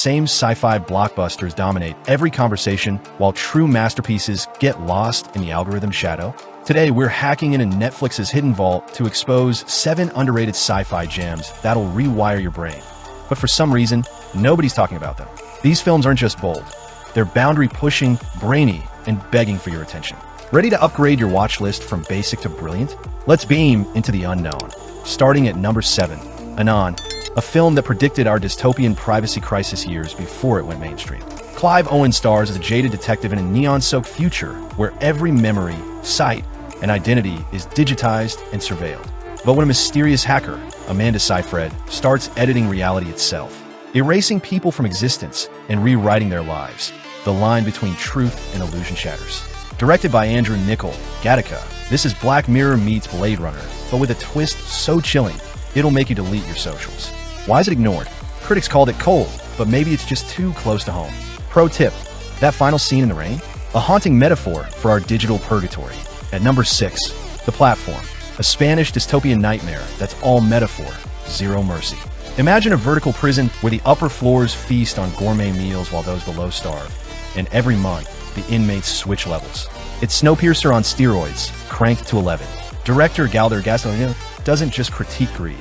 Same sci-fi blockbusters dominate every conversation, while true masterpieces get lost in the algorithm shadow. Today, we're hacking into Netflix's hidden vault to expose 7 underrated sci-fi gems that'll rewire your brain. But for some reason, nobody's talking about them. These films aren't just bold. They're boundary-pushing, brainy, and begging for your attention. Ready to upgrade your watch list from basic to brilliant? Let's beam into the unknown. Starting at number 7, Anon, a film that predicted our dystopian privacy crisis years before it went mainstream. Clive Owen stars as a jaded detective in a neon-soaked future where every memory, sight, and identity is digitized and surveilled. But when a mysterious hacker, Amanda Seyfried, starts editing reality itself, erasing people from existence and rewriting their lives, the line between truth and illusion shatters. Directed by Andrew Niccol, Gattaca, this is Black Mirror meets Blade Runner, but with a twist so chilling, it'll make you delete your socials. Why is it ignored? Critics called it cold, but maybe it's just too close to home. Pro tip, that final scene in the rain? A haunting metaphor for our digital purgatory. At number 6, The Platform, a Spanish dystopian nightmare that's all metaphor, zero mercy. Imagine a vertical prison where the upper floors feast on gourmet meals while those below starve, and every month, the inmates switch levels. It's Snowpiercer on steroids, cranked to 11. Director Galder Gasolina doesn't just critique greed.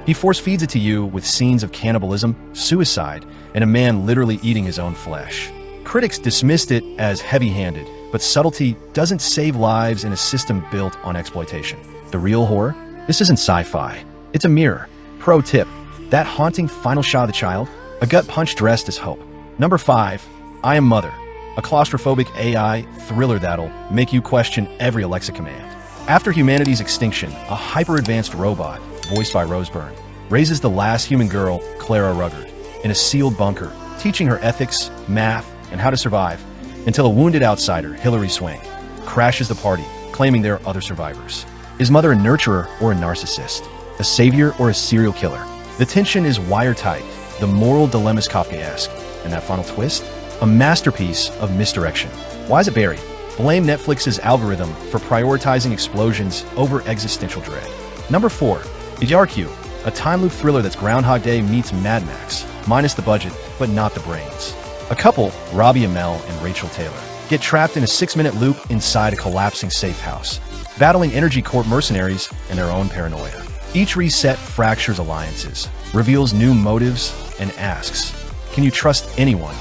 He force-feeds it to you with scenes of cannibalism, suicide, and a man literally eating his own flesh. Critics dismissed it as heavy-handed, but subtlety doesn't save lives in a system built on exploitation. The real horror? This isn't sci-fi. It's a mirror. Pro tip, that haunting final shot of the child? A gut punch dressed as hope. Number 5, I Am Mother, a claustrophobic AI thriller that'll make you question every Alexa command. After humanity's extinction, a hyper-advanced robot, voiced by Rose Byrne, raises the last human girl, Clara Ruggard, in a sealed bunker, teaching her ethics, math, and how to survive, until a wounded outsider, Hilary Swank, crashes the party, claiming there are other survivors. Is Mother a nurturer or a narcissist? A savior or a serial killer? The tension is wire-tight, the moral dilemma's Kafkaesque, and that final twist? A masterpiece of misdirection. Why is it buried? Blame Netflix's algorithm for prioritizing explosions over existential dread. Number 4, Idiarq, a time loop thriller that's Groundhog Day meets Mad Max, minus the budget, but not the brains. A couple, Robbie Amell and Rachel Taylor, get trapped in a 6-minute loop inside a collapsing safe house, battling Energy Corp mercenaries and their own paranoia. Each reset fractures alliances, reveals new motives, and asks, can you trust anyone,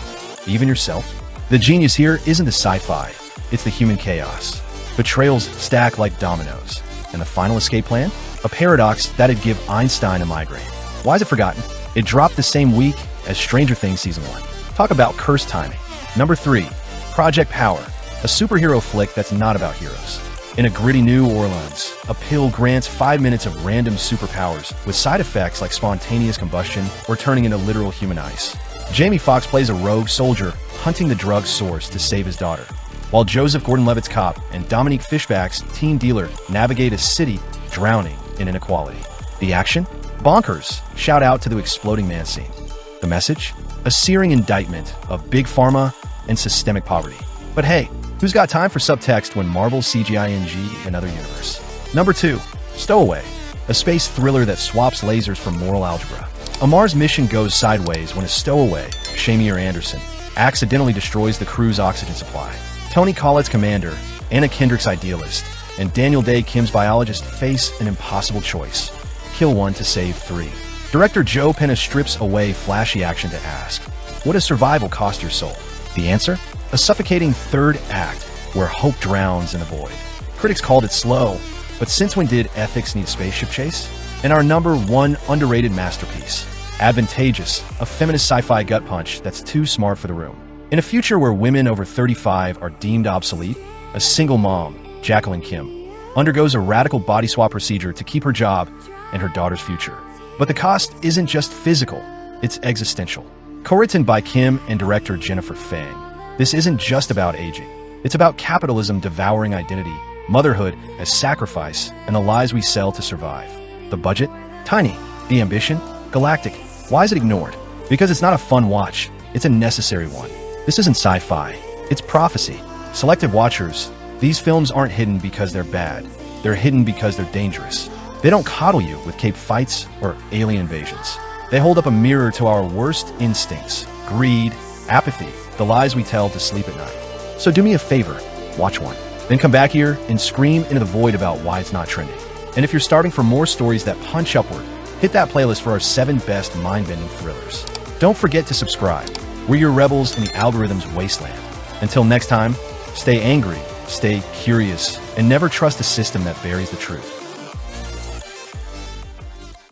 even yourself? The genius here isn't the sci-fi, it's the human chaos. Betrayals stack like dominoes. And the final escape plan? A paradox that'd give Einstein a migraine. Why is it forgotten? It dropped the same week as Stranger Things Season 1. Talk about cursed timing. Number 3, Project Power, a superhero flick that's not about heroes. In a gritty New Orleans, a pill grants 5 minutes of random superpowers with side effects like spontaneous combustion or turning into literal human ice. Jamie Foxx plays a rogue soldier hunting the drug source to save his daughter, while Joseph Gordon-Levitt's cop and Dominique Fishback's teen dealer navigate a city drowning in inequality. The action? Bonkers! Shout out to the exploding man scene. The message? A searing indictment of big pharma and systemic poverty. But hey, who's got time for subtext when Marvel's CGI another universe? Number 2, Stowaway, a space thriller that swaps lasers for moral algebra. A Mars mission goes sideways when a stowaway, Shamir Anderson, accidentally destroys the crew's oxygen supply. Tony Collett's commander, Anna Kendrick's idealist, and Daniel Day Kim's biologist face an impossible choice. Kill one to save 3. Director Joe Penna strips away flashy action to ask, what does survival cost your soul? The answer? A suffocating third act where hope drowns in the void. Critics called it slow, but since when did ethics need a spaceship chase? And our number 1 underrated masterpiece, Advantageous, a feminist sci-fi gut punch that's too smart for the room. In a future where women over 35 are deemed obsolete, a single mom, Jacqueline Kim, undergoes a radical body swap procedure to keep her job and her daughter's future. But the cost isn't just physical, it's existential. Co-written by Kim and director Jennifer Fang, this isn't just about aging. It's about capitalism devouring identity, motherhood as sacrifice, and the lies we sell to survive. The budget? Tiny. The ambition? Galactic. Why is it ignored? Because it's not a fun watch, it's a necessary one. This isn't sci-fi, it's prophecy. Selective watchers, these films aren't hidden because they're bad. They're hidden because they're dangerous. They don't coddle you with cape fights or alien invasions. They hold up a mirror to our worst instincts, greed, apathy, the lies we tell to sleep at night. So do me a favor, watch one. Then come back here and scream into the void about why it's not trending. And if you're starting for more stories that punch upward, hit that playlist for our 7 best mind-bending thrillers. Don't forget to subscribe. We're your rebels in the algorithm's wasteland. Until next time, stay angry, stay curious, and never trust a system that buries the truth.